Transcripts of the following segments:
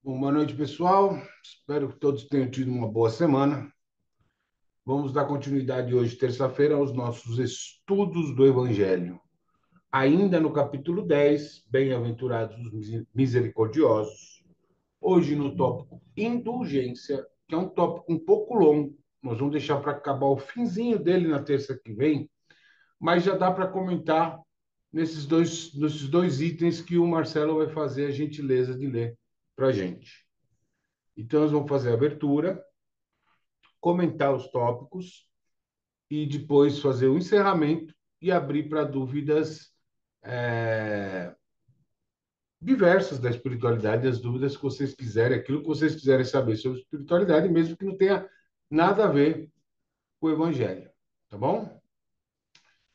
Boa noite, pessoal. Espero que todos tenham tido uma boa semana. Vamos dar continuidade hoje, terça-feira, aos nossos estudos do Evangelho. Ainda no capítulo 10, Bem-aventurados os misericordiosos. Hoje no tópico indulgência, que é um tópico um pouco longo. Nós vamos deixar para acabar o finzinho dele na terça que vem, mas já dá para comentar nesses dois itens que o Marcelo vai fazer a gentileza de ler para a gente. Então, nós vamos fazer a abertura, comentar os tópicos e depois fazer o encerramento e abrir para dúvidas é, diversas da espiritualidade, as dúvidas que vocês quiserem, aquilo que vocês quiserem saber sobre espiritualidade, mesmo que não tenha nada a ver com o Evangelho. Tá bom?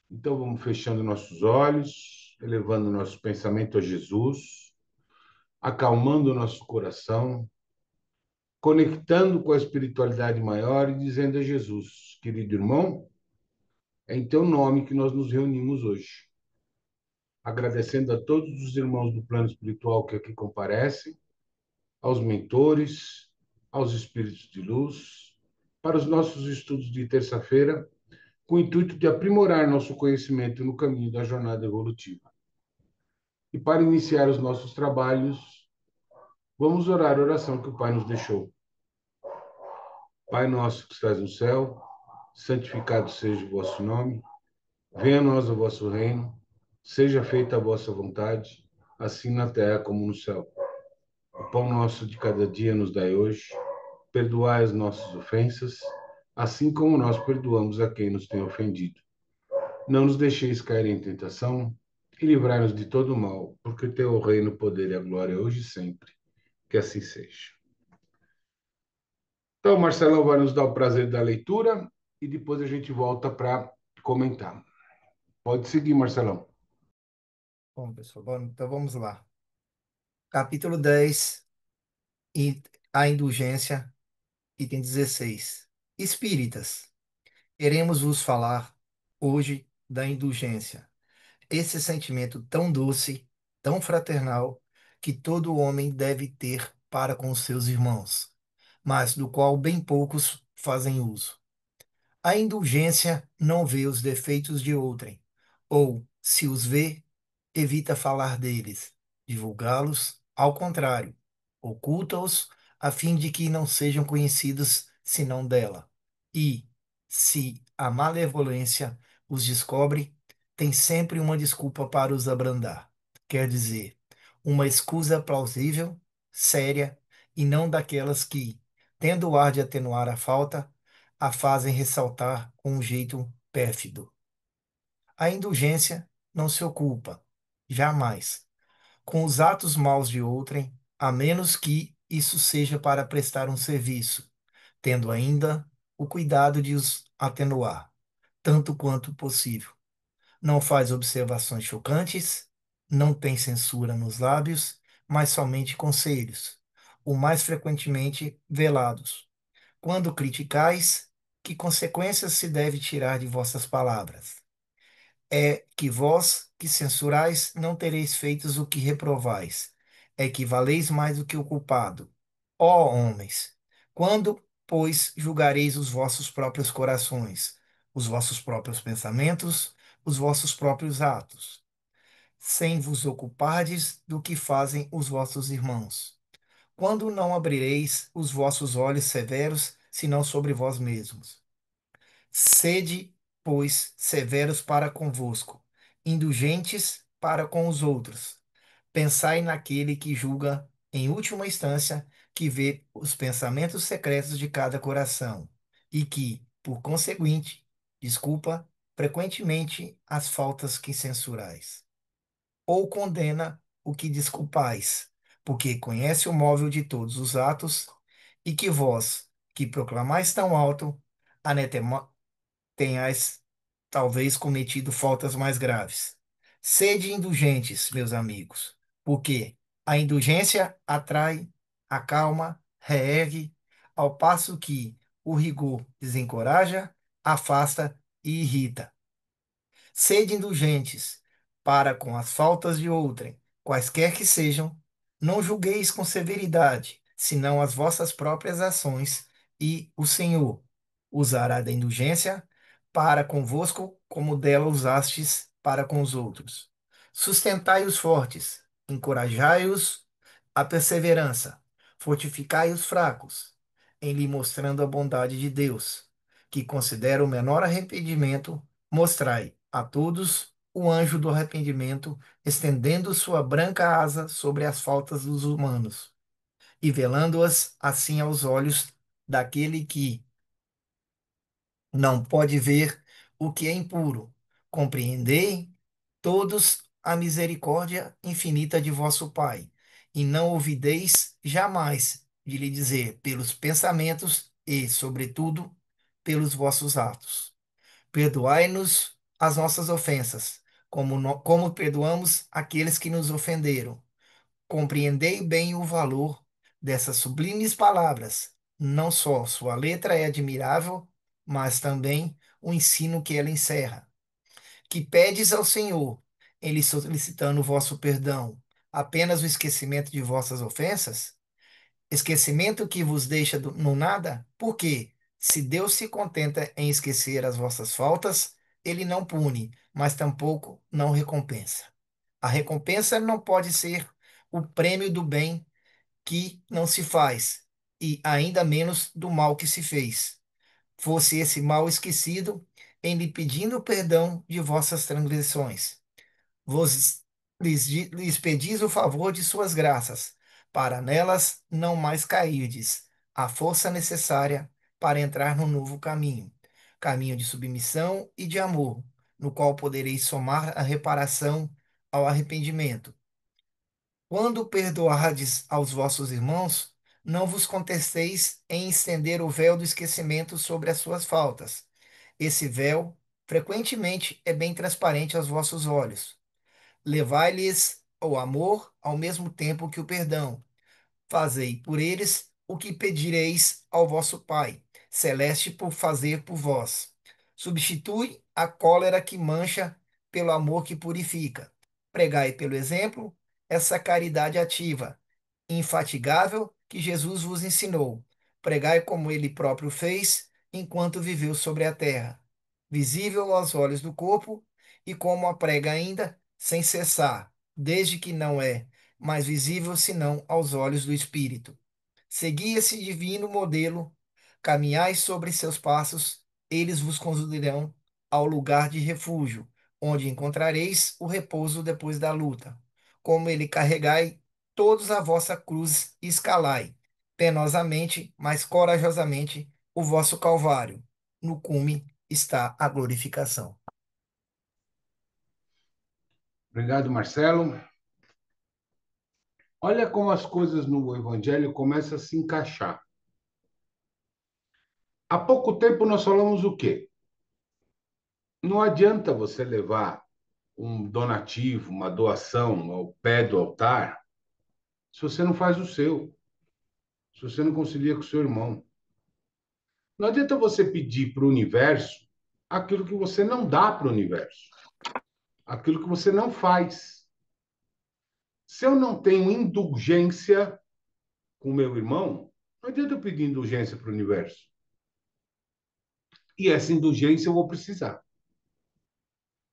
Então, vamos fechando nossos olhos, elevando nosso pensamento a Jesus, acalmando o nosso coração, conectando com a espiritualidade maior e dizendo a Jesus, querido irmão, é em teu nome que nós nos reunimos hoje, agradecendo a todos os irmãos do plano espiritual que aqui comparecem, aos mentores, aos espíritos de luz, para os nossos estudos de terça-feira, com o intuito de aprimorar nosso conhecimento no caminho da jornada evolutiva. E para iniciar os nossos trabalhos, vamos orar a oração que o Pai nos deixou. Pai nosso que estás no céu, santificado seja o vosso nome. Venha a nós o vosso reino, seja feita a vossa vontade, assim na terra como no céu. O pão nosso de cada dia nos dai hoje, perdoai as nossas ofensas, assim como nós perdoamos a quem nos tem ofendido. Não nos deixeis cair em tentação e livrai-nos de todo o mal, porque teu é o reino, o poder e a glória hoje e sempre. Que assim seja. Então, Marcelão vai nos dar o prazer da leitura e depois a gente volta para comentar. Pode seguir, Marcelão. Bom, pessoal, então vamos lá. Capítulo 10, e a indulgência, item 16. Espíritas, queremos vos falar hoje da indulgência, esse sentimento tão doce, tão fraternal, que todo homem deve ter para com os seus irmãos, mas do qual bem poucos fazem uso. A indulgência não vê os defeitos de outrem, ou, se os vê, evita falar deles, divulgá-los, ao contrário, oculta-os a fim de que não sejam conhecidos senão dela. E, se a malevolência os descobre, tem sempre uma desculpa para os abrandar. Quer dizer, uma escusa plausível, séria, e não daquelas que, tendo o ar de atenuar a falta, a fazem ressaltar com um jeito pérfido. A indulgência não se ocupa, jamais, com os atos maus de outrem, a menos que isso seja para prestar um serviço, tendo ainda o cuidado de os atenuar, tanto quanto possível. Não faz observações chocantes, não tem censura nos lábios, mas somente conselhos, o mais frequentemente velados. Quando criticais, que consequências se deve tirar de vossas palavras? É que vós, que censurais, não tereis feitos o que reprovais. É que valeis mais do que o culpado. Ó homens, quando, pois, julgareis os vossos próprios corações, os vossos próprios pensamentos, os vossos próprios atos, sem vos ocupardes do que fazem os vossos irmãos? Quando não abrireis os vossos olhos severos, senão sobre vós mesmos? Sede, pois, severos para convosco, indulgentes para com os outros. Pensai naquele que julga, em última instância, que vê os pensamentos secretos de cada coração, e que, por conseguinte, desculpa frequentemente as faltas que censurais. Ou condena o que desculpais, porque conhece o móvel de todos os atos, e que vós, que proclamais tão alto, tenhais talvez cometido faltas mais graves. Sede indulgentes, meus amigos, porque a indulgência atrai, acalma, reergue, ao passo que o rigor desencoraja, afasta e irrita. Sede indulgentes para com as faltas de outrem, quaisquer que sejam, não julgueis com severidade, senão as vossas próprias ações, e o Senhor usará da indulgência para convosco, como dela usastes para com os outros. Sustentai os fortes, encorajai-os à perseverança, fortificai os fracos, em lhe mostrando a bondade de Deus, que considera o menor arrependimento, mostrai a todos o anjo do arrependimento, estendendo sua branca asa sobre as faltas dos humanos e velando-as assim aos olhos daquele que não pode ver o que é impuro. Compreendei todos a misericórdia infinita de vosso Pai, e não ouvideis jamais de lhe dizer pelos pensamentos e, sobretudo, pelos vossos atos. Perdoai-nos as nossas ofensas, como perdoamos aqueles que nos ofenderam. Compreendei bem o valor dessas sublimes palavras. Não só sua letra é admirável, mas também o ensino que ela encerra. Que pedes ao Senhor, em lhe solicitando o vosso perdão, apenas o esquecimento de vossas ofensas? Esquecimento que vos deixa no nada? Porque, se Deus se contenta em esquecer as vossas faltas, ele não pune, mas tampouco não recompensa. A recompensa não pode ser o prêmio do bem que não se faz, e ainda menos do mal que se fez. Fosse esse mal esquecido em lhe pedindo perdão de vossas transgressões. Vos lhes pedis o favor de suas graças, para nelas não mais cairdes, a força necessária para entrar no novo caminho, caminho de submissão e de amor, no qual podereis somar a reparação ao arrependimento. Quando perdoardes aos vossos irmãos, não vos contesteis em estender o véu do esquecimento sobre as suas faltas. Esse véu, frequentemente, é bem transparente aos vossos olhos. Levai-lhes o amor ao mesmo tempo que o perdão. Fazei por eles o que pedireis ao vosso Pai, celeste por fazer por vós. Substitui a cólera que mancha pelo amor que purifica. Pregai pelo exemplo essa caridade ativa, infatigável que Jesus vos ensinou. Pregai como ele próprio fez enquanto viveu sobre a terra, visível aos olhos do corpo, e como a prega ainda, sem cessar, desde que não é mais visível senão aos olhos do Espírito. Segui esse divino modelo, caminhai sobre seus passos, eles vos conduzirão ao lugar de refúgio, onde encontrareis o repouso depois da luta. Como ele carregai todos a vossa cruz e escalai, penosamente, mas corajosamente, o vosso calvário. No cume está a glorificação. Obrigado, Marcelo. Olha como as coisas no Evangelho começam a se encaixar. Há pouco tempo nós falamos o quê? Não adianta você levar um donativo, uma doação ao pé do altar, se você não faz o seu, se você não concilia com o seu irmão. Não adianta você pedir para o universo aquilo que você não dá para o universo, aquilo que você não faz. Se eu não tenho indulgência com o meu irmão, não adianta eu pedir indulgência para o universo. E essa indulgência eu vou precisar.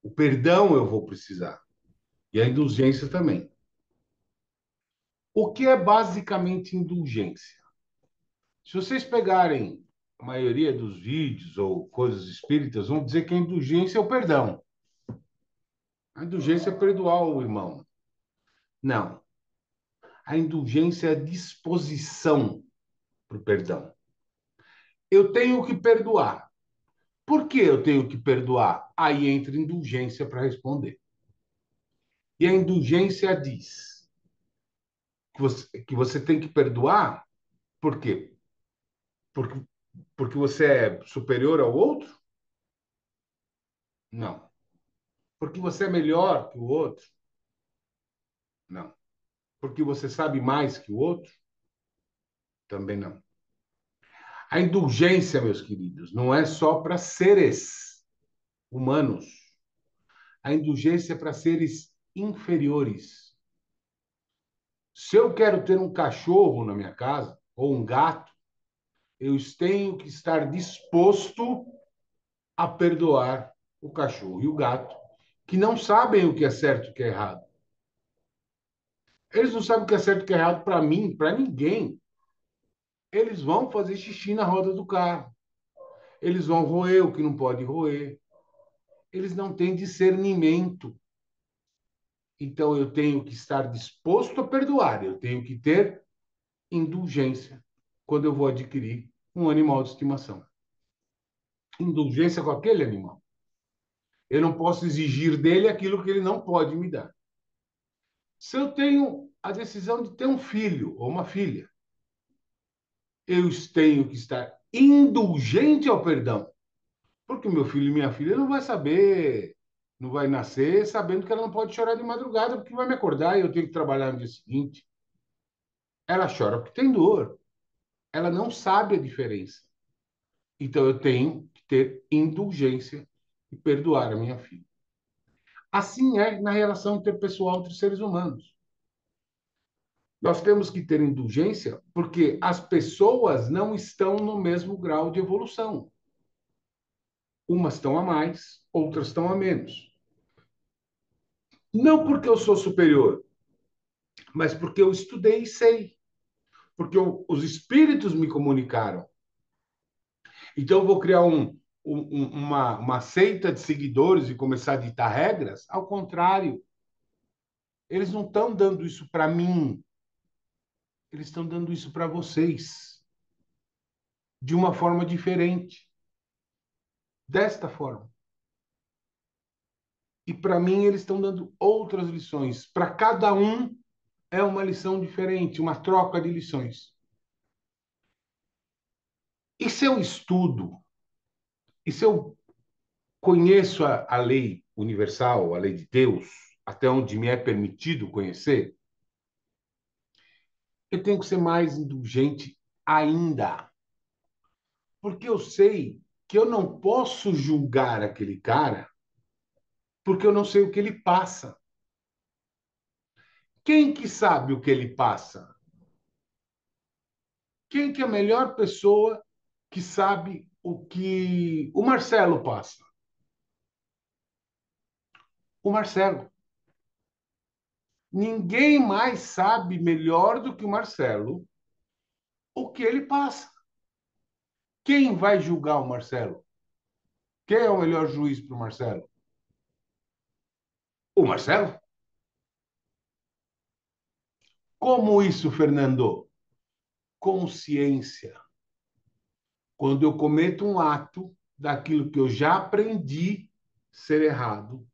O perdão eu vou precisar. E a indulgência também. O que é basicamente indulgência? Se vocês pegarem a maioria dos vídeos ou coisas espíritas, vão dizer que a indulgência é o perdão. A indulgência é perdoar o irmão. Não. A indulgência é a disposição para o perdão. Eu tenho que perdoar. Por que eu tenho que perdoar? Aí entra indulgência para responder. E a indulgência diz que você tem que perdoar, por quê? Porque, porque você é superior ao outro? Não. Porque você é melhor que o outro? Não. Porque você sabe mais que o outro? Também não. A indulgência, meus queridos, não é só para seres humanos. A indulgência é para seres inferiores. Se eu quero ter um cachorro na minha casa, ou um gato, eu tenho que estar disposto a perdoar o cachorro e o gato, que não sabem o que é certo e o que é errado. Eles não sabem o que é certo e o que é errado para mim, para ninguém. Eles vão fazer xixi na roda do carro. Eles vão roer o que não pode roer. Eles não têm discernimento. Então eu tenho que estar disposto a perdoar, eu tenho que ter indulgência quando eu vou adquirir um animal de estimação. Indulgência com aquele animal. Eu não posso exigir dele aquilo que ele não pode me dar. Se eu tenho a decisão de ter um filho ou uma filha, eu tenho que estar indulgente ao perdão. Porque meu filho e minha filha não vai saber, não vai nascer sabendo que ela não pode chorar de madrugada porque vai me acordar e eu tenho que trabalhar no dia seguinte. Ela chora porque tem dor. Ela não sabe a diferença. Então eu tenho que ter indulgência e perdoar a minha filha. Assim é na relação interpessoal entre seres humanos. Nós temos que ter indulgência porque as pessoas não estão no mesmo grau de evolução. Umas estão a mais, outras estão a menos. Não porque eu sou superior, mas porque eu estudei e sei. Porque os espíritos me comunicaram. Então eu vou criar uma seita de seguidores e começar a ditar regras? Ao contrário, eles não estão dando isso para mim, eles estão dando isso para vocês, de uma forma diferente, desta forma. E para mim, eles estão dando outras lições. Para cada um, é uma lição diferente, uma troca de lições. E se eu estudo, e se eu conheço a lei universal, a lei de Deus, até onde me é permitido conhecer, eu tenho que ser mais indulgente ainda. Porque eu sei que eu não posso julgar aquele cara porque eu não sei o que ele passa. Quem que sabe o que ele passa? Quem que é a melhor pessoa que sabe o que o Marcelo passa? O Marcelo. Ninguém mais sabe melhor do que o Marcelo o que ele passa. Quem vai julgar o Marcelo? Quem é o melhor juiz para o Marcelo? O Marcelo? Como isso, Fernando? Consciência. Quando eu cometo um ato daquilo que eu já aprendi ser errado,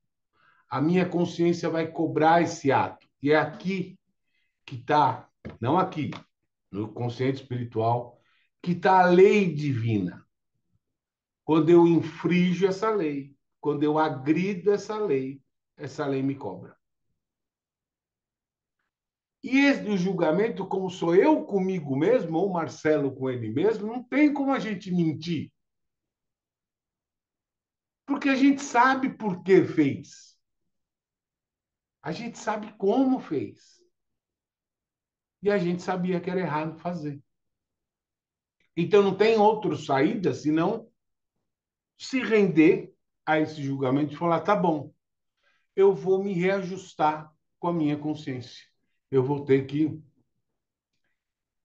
a minha consciência vai cobrar esse ato. E é aqui que está, não aqui, no consciente espiritual, que está a lei divina. Quando eu infringo essa lei, quando eu agrido essa lei me cobra. E esse o julgamento, como sou eu comigo mesmo, ou Marcelo com ele mesmo, não tem como a gente mentir. Porque a gente sabe por que fez. A gente sabe como fez. E a gente sabia que era errado fazer. Então não tem outra saída senão se render a esse julgamento e falar: tá bom, eu vou me reajustar com a minha consciência. Eu vou ter que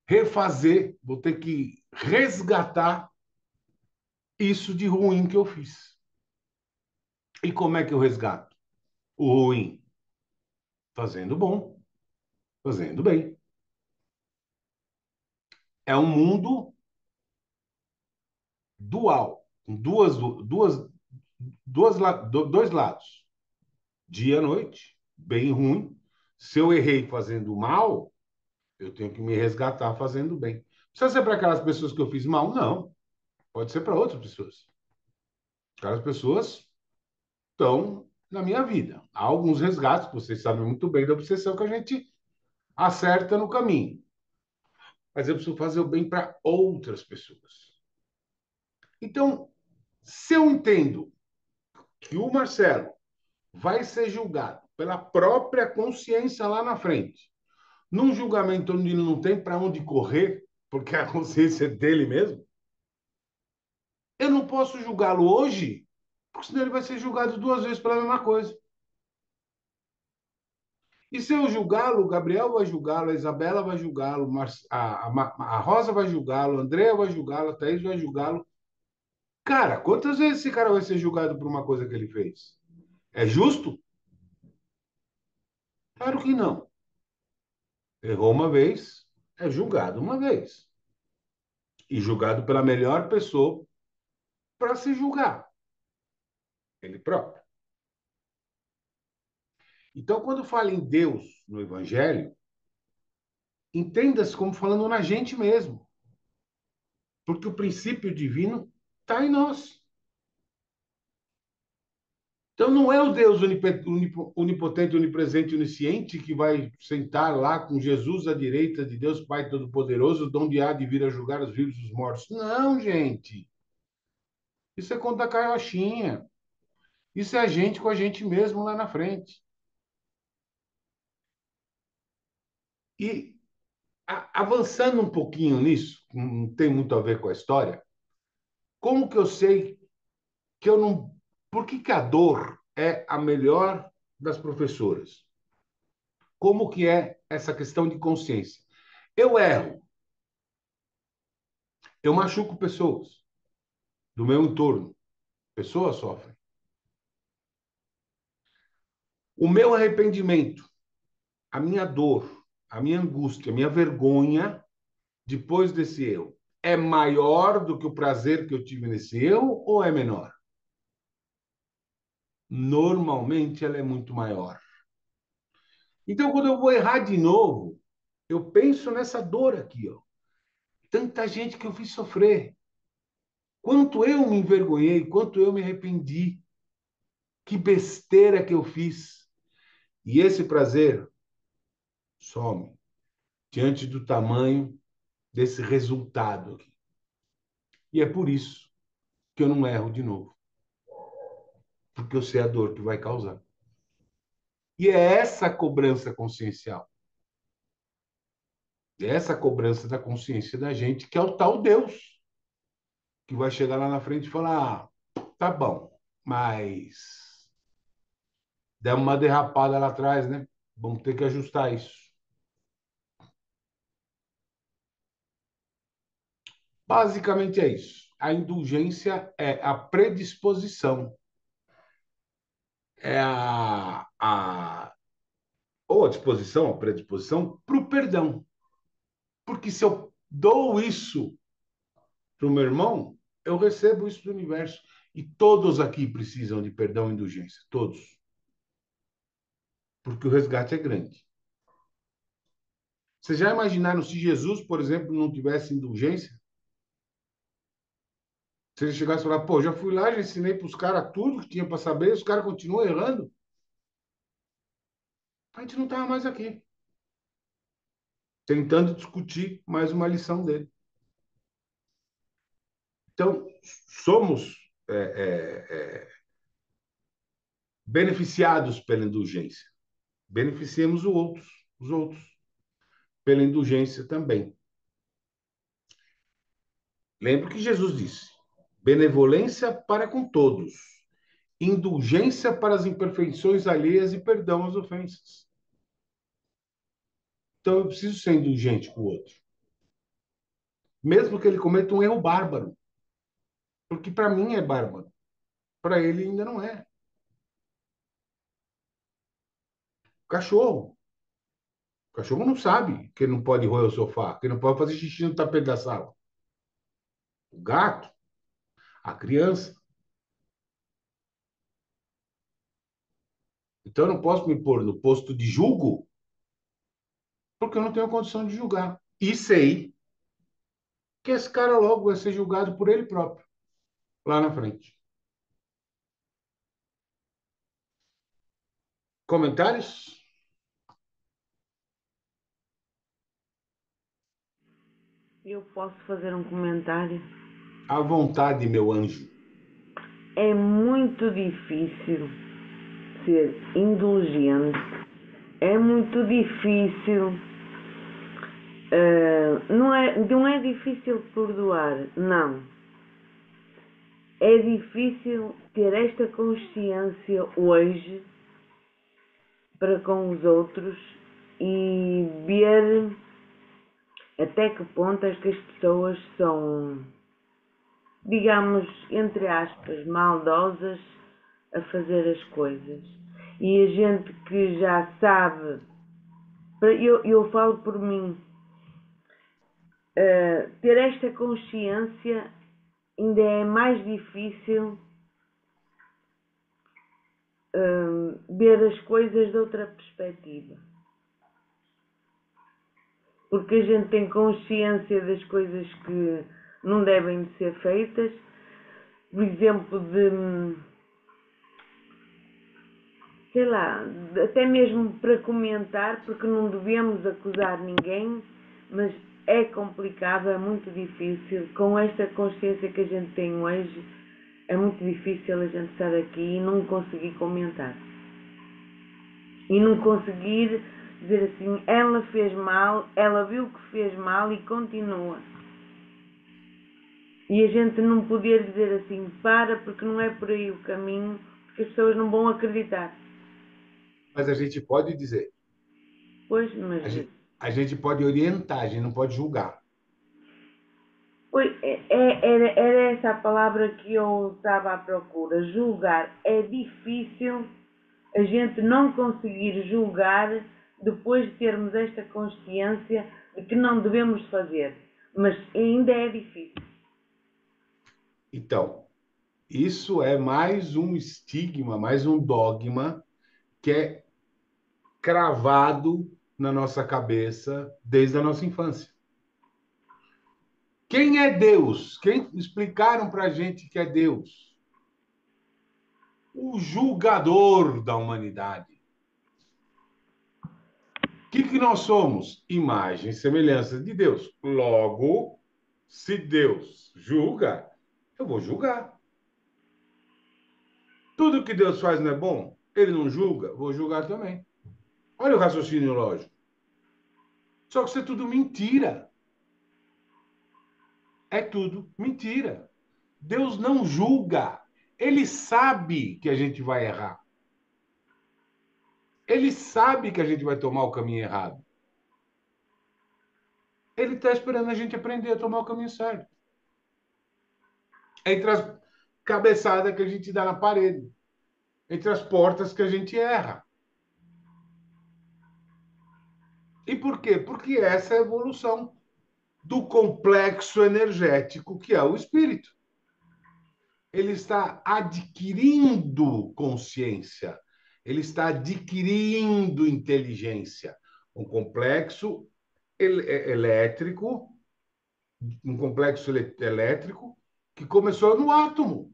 refazer, vou ter que resgatar isso de ruim que eu fiz. E como é que eu resgato o ruim? Fazendo bom, fazendo bem. É um mundo dual, com dois lados. Dia e noite, bem e ruim. Se eu errei fazendo mal, eu tenho que me resgatar fazendo bem. Precisa ser para aquelas pessoas que eu fiz mal? Não. Pode ser para outras pessoas. Aquelas pessoas estão na minha vida. Há alguns resgates, vocês sabem muito bem da obsessão que a gente acerta no caminho. Mas eu preciso fazer o bem para outras pessoas. Então, se eu entendo que o Marcelo vai ser julgado pela própria consciência lá na frente, num julgamento onde ele não tem para onde correr, porque a consciência é dele mesmo, eu não posso julgá-lo hoje, porque senão ele vai ser julgado duas vezes pela mesma coisa. E se eu julgá-lo, o Gabriel vai julgá-lo, a Isabela vai julgá-lo, a Rosa vai julgá-lo, a Andrea vai julgá-lo, a Thaís vai julgá-lo. Cara, quantas vezes esse cara vai ser julgado por uma coisa que ele fez? É justo? Claro que não. Errou uma vez, é julgado uma vez. E julgado pela melhor pessoa para se julgar, ele próprio. Então, quando fala em Deus no Evangelho, entenda-se como falando na gente mesmo, porque o princípio divino está em nós. Então, não é o Deus onipotente, onipresente, onisciente que vai sentar lá com Jesus à direita de Deus Pai Todo-Poderoso, de onde há de vir a julgar os vivos e os mortos. Não, gente. Isso é conta carochinha. Isso é a gente com a gente mesmo lá na frente. E avançando um pouquinho nisso, não tem muito a ver com a história, como que eu sei que eu não. Por que, que a dor é a melhor das professoras? Como que é essa questão de consciência? Eu erro, eu machuco pessoas do meu entorno, pessoas sofrem. O meu arrependimento, a minha dor, a minha angústia, a minha vergonha depois desse erro é maior do que o prazer que eu tive nesse erro ou é menor? Normalmente ela é muito maior. Então, quando eu vou errar de novo, eu penso nessa dor aqui, ó. Tanta gente que eu fiz sofrer. Quanto eu me envergonhei, quanto eu me arrependi. Que besteira que eu fiz. E esse prazer some diante do tamanho desse resultado aqui. E é por isso que eu não erro de novo. Porque eu sei a dor que vai causar. E é essa cobrança consciencial. É essa cobrança da consciência da gente que é o tal Deus. Que vai chegar lá na frente e falar: ah, tá bom, mas demos uma derrapada lá atrás, né? Vamos ter que ajustar isso. Basicamente é isso. A indulgência é a predisposição, é ou a disposição, a predisposição para o perdão. Porque se eu dou isso para o meu irmão, eu recebo isso do universo. E todos aqui precisam de perdão e indulgência. Todos. Porque o resgate é grande. Vocês já imaginaram se Jesus, por exemplo, não tivesse indulgência? Se ele chegasse e falar, pô, já fui lá, já ensinei para os caras tudo que tinha para saber, os caras continuam errando, a gente não estava mais aqui, tentando discutir mais uma lição dele. Então, somos beneficiados pela indulgência. Beneficiemos os outros, pela indulgência também. Lembra que Jesus disse: benevolência para com todos, indulgência para as imperfeições alheias e perdão às ofensas. Então, eu preciso ser indulgente com o outro. Mesmo que ele cometa um erro bárbaro. Porque para mim é bárbaro. Para ele ainda não é. Cachorro. O cachorro não sabe que ele não pode roer o sofá, que ele não pode fazer xixi no tapete da sala. O gato, a criança. Então eu não posso me pôr no posto de julgo, porque eu não tenho condição de julgar. E sei que esse cara logo vai ser julgado por ele próprio, lá na frente. Comentários? Eu posso fazer um comentário? À vontade, meu anjo. É muito difícil ser indulgente. É muito difícil Não é difícil perdoar, não. É difícil ter esta consciência hoje para com os outros e ver até que ponto é que as pessoas são, digamos, entre aspas, maldosas a fazer as coisas. E a gente que já sabe, eu falo por mim, ter esta consciência ainda é mais difícil ver as coisas de outra perspectiva. Porque a gente tem consciência das coisas que não devem de ser feitas, por exemplo, sei lá, até mesmo para comentar, porque não devemos acusar ninguém, mas é complicado, é muito difícil, com esta consciência que a gente tem hoje, é muito difícil a gente estar aqui e não conseguir comentar. E não conseguir dizer assim, ela fez mal, ela viu que fez mal e continua. E a gente não poder dizer assim, para, porque não é por aí o caminho, porque as pessoas não vão acreditar. Mas a gente pode dizer, Pois, mas a gente pode orientar, a gente não pode julgar. era essa a palavra que eu estava à procura. Julgar. É difícil a gente não conseguir julgar depois de termos esta consciência de que não devemos fazer. Mas ainda é difícil. Então, isso é mais um estigma, mais um dogma que é cravado na nossa cabeça desde a nossa infância. Quem é Deus? Quem explicaram para a gente que é Deus? O julgador da humanidade. O que nós somos? Imagem e semelhança de Deus. Logo, se Deus julga, eu vou julgar. Tudo que Deus faz não é bom? Ele não julga? Vou julgar também. Olha o raciocínio lógico. Só que isso é tudo mentira. É tudo mentira. Deus não julga. Ele sabe que a gente vai errar. Ele sabe que a gente vai tomar o caminho errado. Ele está esperando a gente aprender a tomar o caminho certo. Entre as cabeçadas que a gente dá na parede. Entre as portas que a gente erra. E por quê? Porque essa é a evolução do complexo energético que é o espírito. Ele está adquirindo consciência, ele está adquirindo inteligência. Um complexo elétrico, um complexo elétrico que começou no átomo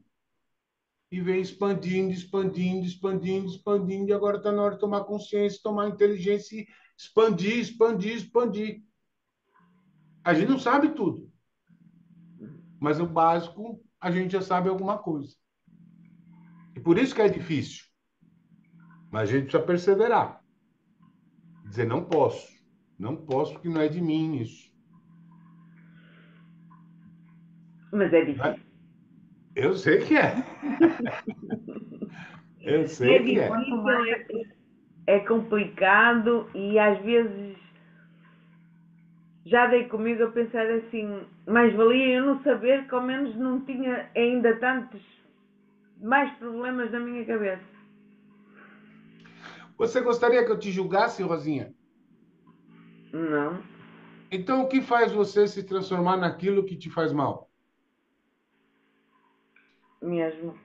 e vem expandindo, expandindo, expandindo, expandindo, e agora está na hora de tomar consciência, tomar inteligência e expandir, expandir, expandir. A gente não sabe tudo, mas o básico a gente já sabe alguma coisa. E por isso que é difícil. Mas a gente precisa perseverar. Dizer, não posso. Não posso porque não é de mim isso. Mas é difícil. Eu sei que é. Eu É sei que é. difícil, é complicado e às vezes já dei comigo a pensar assim, mais valia eu não saber que ao menos não tinha ainda tantos mais problemas na minha cabeça. Você gostaria que eu te julgasse, Rosinha? Não, Então, o que faz você se transformar naquilo que te faz mal? mesmo.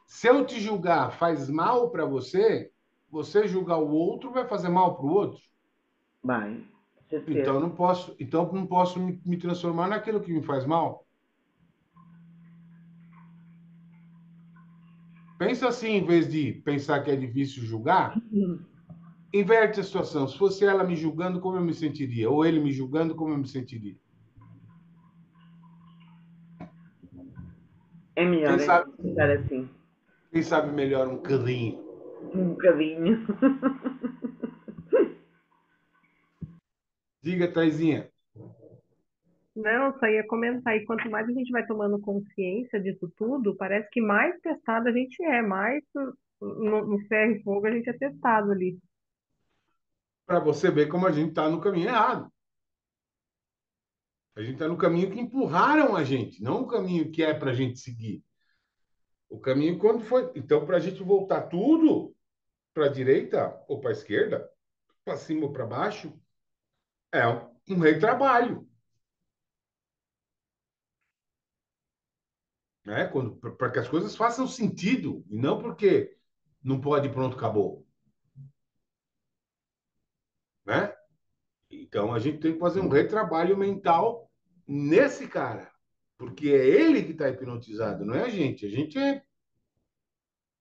Se eu te julgar faz mal para você, você julgar o outro vai fazer mal para o outro. Vai, Então, certeza. eu não posso me transformar naquilo que me faz mal. Pensa assim, em vez de pensar que é difícil julgar, inverte a situação. Se fosse ela me julgando, como eu me sentiria? Ou ele me julgando, como eu me sentiria? É melhor Quem é sabe, pensar assim, quem sabe melhor um carrinho? um bocadinho. Diga, Taizinha. Não, só ia comentar. E quanto mais a gente vai tomando consciência disso tudo, parece que mais testado a gente é, mais no ferro e fogo a gente é testado ali. Para você ver como a gente está no caminho errado. A gente está no caminho que empurraram a gente, não o caminho que é para a gente seguir. O caminho quando foi. Então, para a gente voltar tudo para a direita ou para a esquerda, para cima ou para baixo, é um retrabalho. Né? Para que as coisas façam sentido, e não porque não pode, pronto, acabou. Né? Então, a gente tem que fazer um retrabalho mental nesse cara, porque é ele que está hipnotizado, não é a gente. A gente é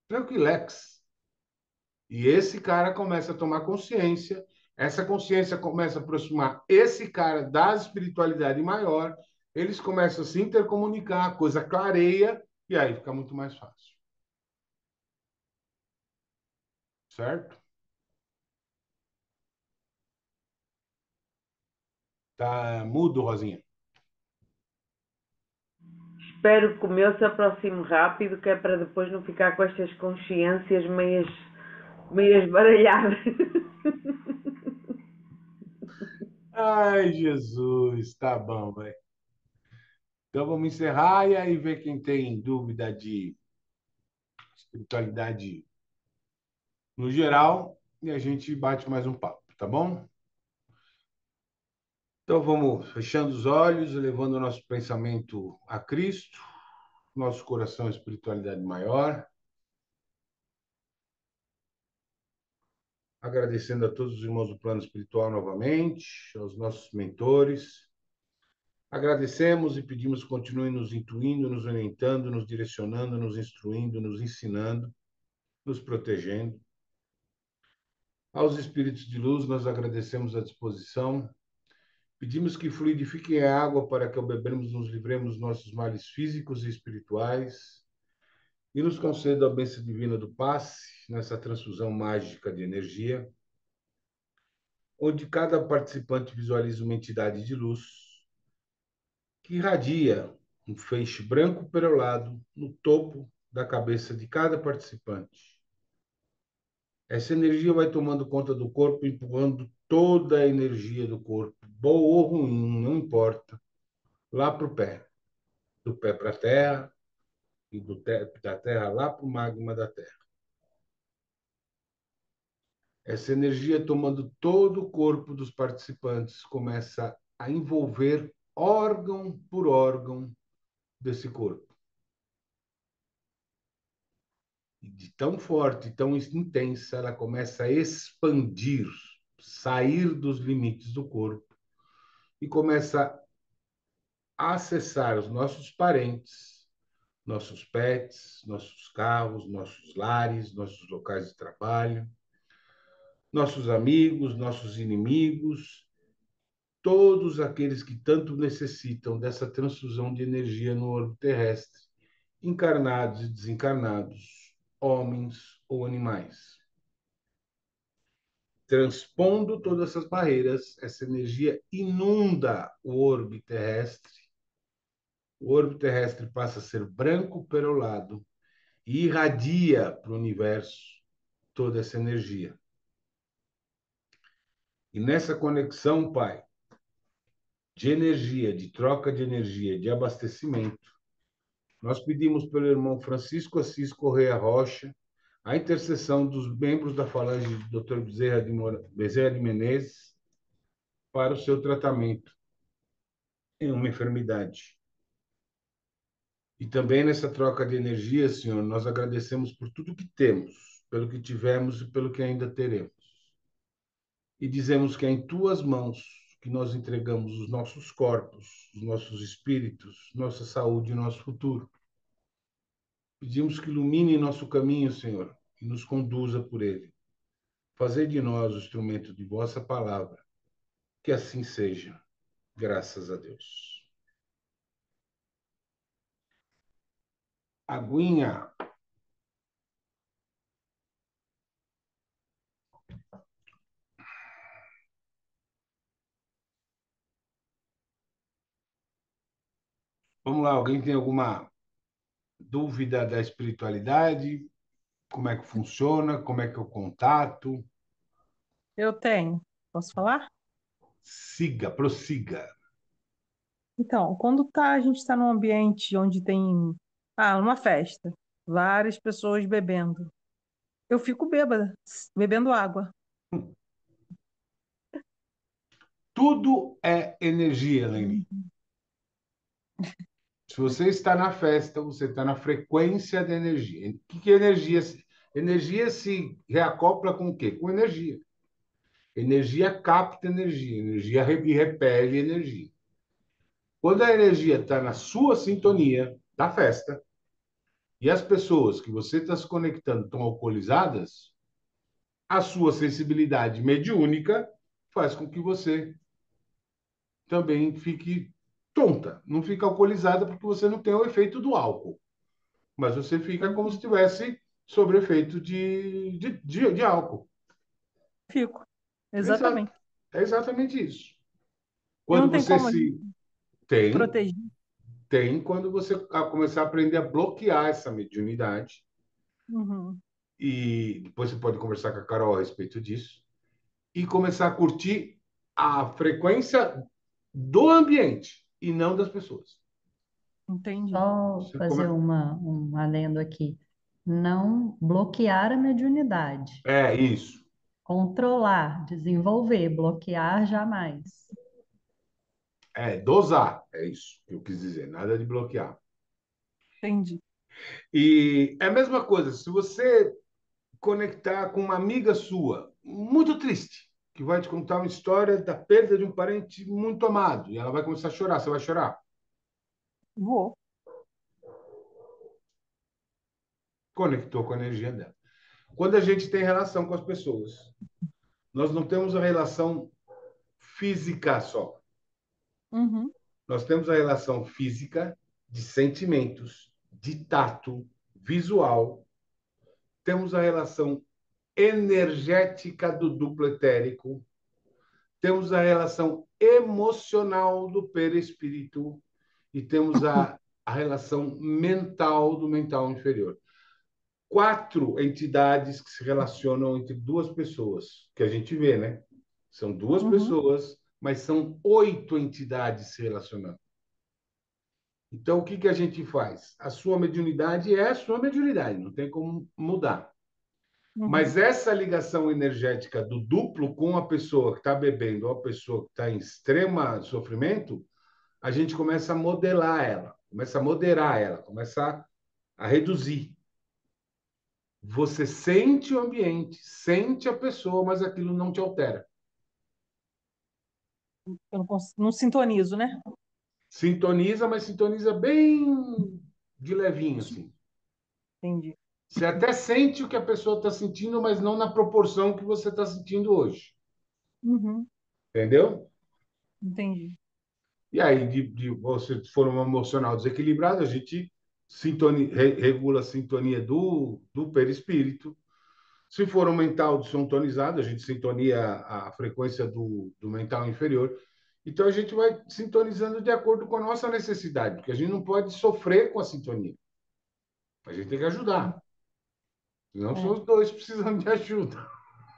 tranquilex. E esse cara começa a tomar consciência, essa consciência começa a aproximar esse cara da espiritualidade maior, eles começam a se intercomunicar, a coisa clareia, e aí fica muito mais fácil. Certo? Tá mudo, Rosinha? Espero que o meu se aproxime rápido, que é para depois não ficar com estas consciências meias baralhadas. Ai, Jesus, tá bom, vai. Então vamos encerrar e aí ver quem tem dúvida de espiritualidade no geral e a gente bate mais um papo, tá bom? Então vamos fechando os olhos, elevando o nosso pensamento a Cristo, nosso coração à espiritualidade maior, agradecendo a todos os irmãos do plano espiritual novamente, aos nossos mentores. Agradecemos e pedimos que continuem nos intuindo, nos orientando, nos direcionando, nos instruindo, nos ensinando, nos protegendo. Aos espíritos de luz, nós agradecemos a disposição. Pedimos que fluidifiquem a água para que, ao bebermos, nos livremos dos nossos males físicos e espirituais e nos conceda a bênção divina do passe nessa transfusão mágica de energia, onde cada participante visualiza uma entidade de luz que irradia um feixe branco perolado no topo da cabeça de cada participante. Essa energia vai tomando conta do corpo, empurrando toda a energia do corpo, boa ou ruim, não importa, lá para o pé. Do pé para a terra e da terra lá para o magma da terra. Essa energia, tomando todo o corpo dos participantes, começa a envolver órgão por órgão desse corpo. E de tão forte, tão intensa, ela começa a expandir, sair dos limites do corpo e começa a acessar os nossos parentes, nossos pets, nossos carros, nossos lares, nossos locais de trabalho, nossos amigos, nossos inimigos, todos aqueles que tanto necessitam dessa transfusão de energia no orbe terrestre, encarnados e desencarnados, homens ou animais. Transpondo todas essas barreiras, essa energia inunda o orbe terrestre. O orbe terrestre passa a ser branco perolado e irradia para o universo toda essa energia. E nessa conexão, Pai, de energia, de troca de energia, de abastecimento, nós pedimos pelo irmão Francisco Assis Correia Rocha a intercessão dos membros da falange do Dr. Bezerra de Menezes para o seu tratamento em uma enfermidade. E também nessa troca de energia, Senhor, nós agradecemos por tudo que temos, pelo que tivemos e pelo que ainda teremos. E dizemos que é em tuas mãos que nós entregamos os nossos corpos, os nossos espíritos, nossa saúde e nosso futuro. Pedimos que ilumine nosso caminho, Senhor, e nos conduza por ele. Fazei de nós o instrumento de vossa palavra. Que assim seja. Graças a Deus. Aguinha. Vamos lá, alguém tem alguma dúvida da espiritualidade? Como é que funciona? Como é que é o contato? Eu tenho. Posso falar? Siga, prossiga. Então, quando a gente está num ambiente onde tem, uma festa, várias pessoas bebendo, eu fico bêbada, bebendo água. Tudo é energia, Leni. Se você está na festa, você está na frequência da energia. O que é energia? Energia se reacopla com o quê? Com energia. Energia capta energia, energia repele energia. Quando a energia está na sua sintonia da festa e as pessoas que você está se conectando estão alcoolizadas, a sua sensibilidade mediúnica faz com que você também fique tonta. Não fica alcoolizada porque você não tem o efeito do álcool, mas você fica como se Entendi. estivesse sob efeito de álcool. Fico. Exato. Exatamente. É exatamente isso. E Quando não tem você como a gente se tem, proteger. tem quando você começar a aprender a bloquear essa mediunidade, Uhum. e depois você pode conversar com a Carol a respeito disso, e começar a curtir a frequência do ambiente e não das pessoas. Entendi. Só Você fazer um adendo aqui. Não bloquear a mediunidade. É isso. Controlar, desenvolver, bloquear jamais. É dosar. É isso que eu quis dizer. Nada de bloquear. Entendi. E é a mesma coisa. Se você conectar com uma amiga sua, muito triste, que vai te contar uma história da perda de um parente muito amado, e ela vai começar a chorar, você vai chorar? Vou. Conectou com a energia dela. Quando a gente tem relação com as pessoas, nós não temos a relação física só. Uhum. Nós temos a relação física de sentimentos, de tato, visual. Temos a relação energética do duplo etérico. Temos a relação emocional do perispírito e temos a relação mental do mental inferior. 4 entidades que se relacionam entre duas pessoas, que a gente vê, né? São duas Uhum. pessoas, mas são 8 entidades se relacionando. Então, o que que a gente faz? A sua mediunidade é a sua mediunidade, não tem como mudar. Uhum. Mas essa ligação energética do duplo com a pessoa que está bebendo ou a pessoa que está em extrema sofrimento, a gente começa a modelar ela, começa a moderar ela, começa a reduzir. Você sente o ambiente, sente a pessoa, mas aquilo não te altera. Eu não sintonizo, né? Sintoniza, mas sintoniza bem de levinho, assim. Entendi. Você até sente o que a pessoa está sentindo, mas não na proporção que você está sentindo hoje. Uhum. Entendeu? Entendi. E aí, de você for um emocional desequilibrado, a gente regula a sintonia do perispírito. Se for um mental desintonizado, a gente sintonia a frequência do mental inferior. Então, a gente vai sintonizando de acordo com a nossa necessidade, porque a gente não pode sofrer com a sintonia. A gente tem que ajudar. Não são É. os dois precisando de ajuda,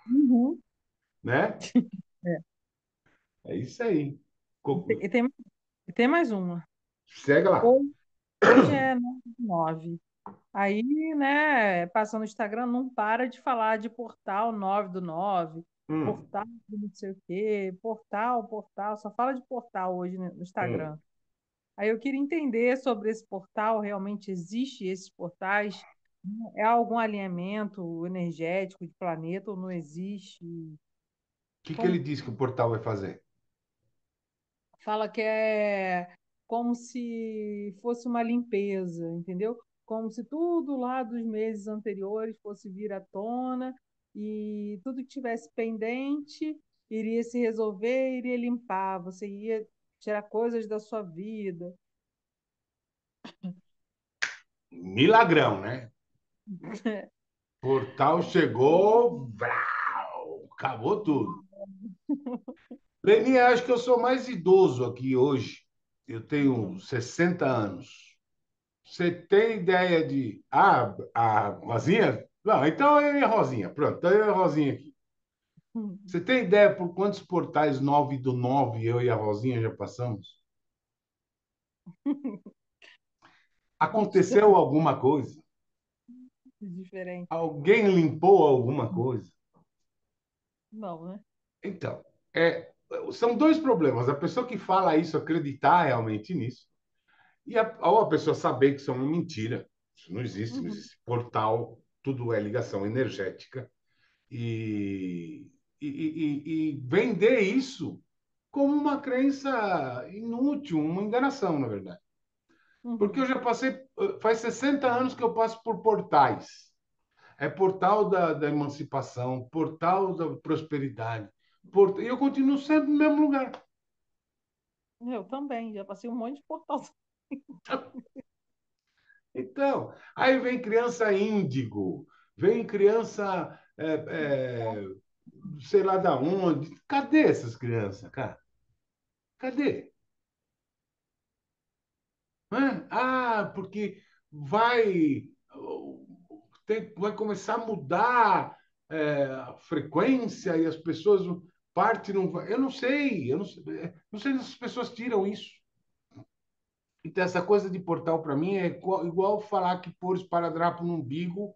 Uhum. né? É. É isso aí. E tem mais uma. Segue lá. Hoje é 9. Aí, né, passando no Instagram, não para de falar de portal 9/9, Hum, portal do não sei o quê, portal, só fala de portal hoje no hum. Instagram. Aí eu queria entender sobre esse portal, realmente existe esses portais? É algum alinhamento energético de planeta ou não existe? O que que ele Como diz que o portal vai fazer? fala que é como se fosse uma limpeza, entendeu? Como se tudo lá dos meses anteriores fosse vir à tona e tudo que tivesse pendente iria se resolver, iria limpar, você ia tirar coisas da sua vida. Milagrão, né? Portal chegou, vrau, acabou tudo. Leninha, acho que eu sou mais idoso aqui hoje. eu tenho 60 anos. Você tem ideia de... Ah, a Rosinha? Não, então eu e a Rosinha. Pronto, então eu e a Rosinha aqui. Você tem ideia por quantos portais 9 do 9 eu e a Rosinha já passamos? Aconteceu alguma coisa? Diferente. Alguém limpou alguma coisa? Não, né? Então, são dois problemas. A pessoa que fala isso acreditar realmente nisso, ou a pessoa saber que isso é uma mentira. Isso não existe, não Uhum. existe portal, tudo é ligação energética. E vender isso como uma crença inútil, uma enganação, na verdade. Porque eu Uhum. já passei, faz 60 anos que eu passo por portais. É portal da emancipação, portal da prosperidade. E eu continuo sempre no mesmo lugar. Eu também, já passei um monte de portal. Então, aí vem criança índigo, vem criança, sei lá da onde. Cadê essas crianças, cara? Cadê? Hã? Ah, porque vai, vai começar a mudar a frequência e as pessoas parte não vai. Eu não sei onde as pessoas tiram isso. Então, essa coisa de portal para mim é igual falar que pôr esparadrapo no umbigo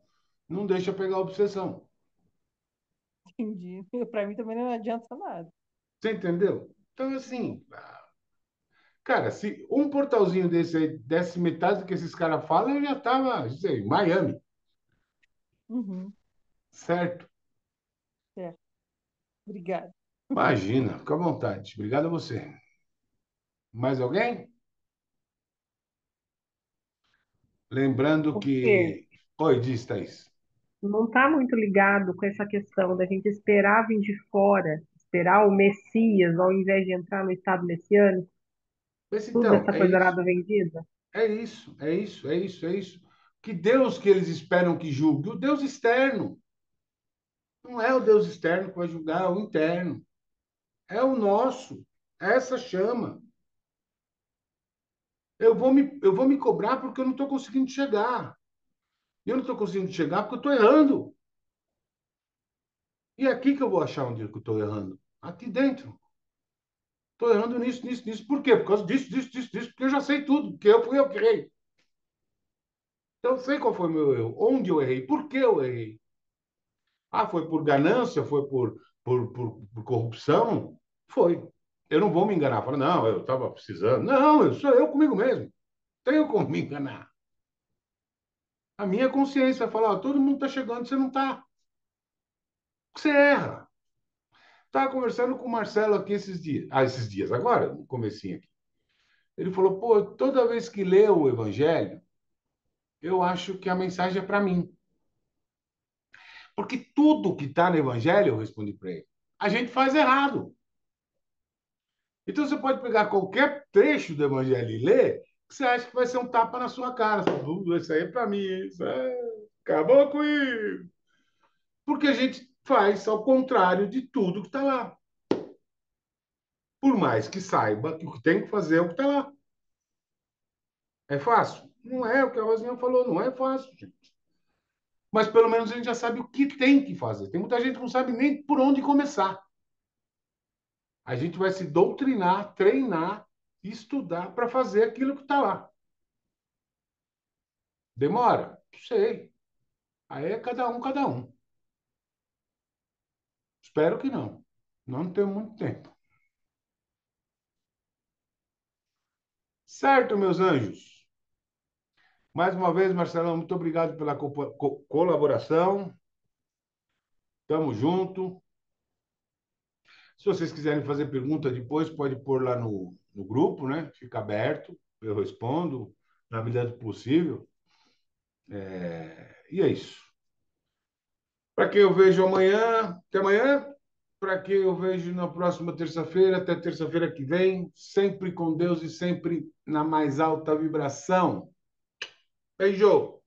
não deixa pegar a obsessão. Entendi. Para mim também não adianta nada. Você entendeu? Então, Uhum. assim, cara, se um portalzinho desse aí desse metade do que esses caras falam, eu já estava, sei, em Miami, Uhum. certo? Certo. Obrigada. Imagina, fica à vontade. Obrigado a você. Mais alguém? Lembrando Porque que. Oi, diz, Thaís. não está muito ligado com essa questão da gente esperar vir de fora, esperar o Messias, ao invés de entrar no estado messiânico, Mas tudo então, essa é coisa isso. arada vendida. É isso, é isso, é isso, é isso. Que Deus que eles esperam que julgue? O Deus externo. Não é o Deus externo que vai julgar, é o interno. É o nosso. É essa chama. Eu vou me cobrar porque eu não estou conseguindo chegar. E eu não estou conseguindo chegar porque eu estou errando. E é aqui que eu vou achar onde eu estou errando. Aqui dentro. Estou errando nisso, nisso, nisso. Por quê? Por causa disso, disso, disso, disso. Porque eu já sei tudo. Porque fui eu que errei. Então, eu sei qual foi o meu erro. Onde eu errei. Por que eu errei. Ah, foi por ganância? Foi por corrupção? Foi. Eu não vou me enganar. Falar, não, eu estava precisando. Não, eu sou eu comigo mesmo. Tenho como me enganar. A minha consciência vai falar, ó, todo mundo está chegando, você não está. Você erra. Estava conversando com o Marcelo aqui esses dias. Ah, esses dias, agora, no comecinho aqui. Ele falou, pô, toda vez que lê o Evangelho, eu acho que a mensagem é para mim. Porque tudo que está no Evangelho, eu respondi para ele, a gente faz errado. Então você pode pegar qualquer trecho do Evangelho e ler, que você acha que vai ser um tapa na sua cara. Você fala, isso aí é para mim, isso acabou com isso. Porque a gente faz ao contrário de tudo que está lá. Por mais que saiba que o que tem que fazer é o que está lá. É fácil? Não é o que a Rosinha falou, não é fácil, gente. Mas pelo menos a gente já sabe o que tem que fazer. Tem muita gente que não sabe nem por onde começar. A gente vai se doutrinar, treinar, estudar para fazer aquilo que está lá. Demora? Sei. Aí é cada um, cada um. Espero que não. Não tenho muito tempo. Certo, meus anjos? Mais uma vez, Marcelão, muito obrigado pela colaboração. Tamo junto. Se vocês quiserem fazer pergunta depois, pode pôr lá no grupo, né? Fica aberto, eu respondo na medida do possível. E é isso. Para quem eu vejo amanhã, até amanhã. Para quem eu vejo na próxima terça-feira, até terça-feira que vem, sempre com Deus e sempre na mais alta vibração. Beijo!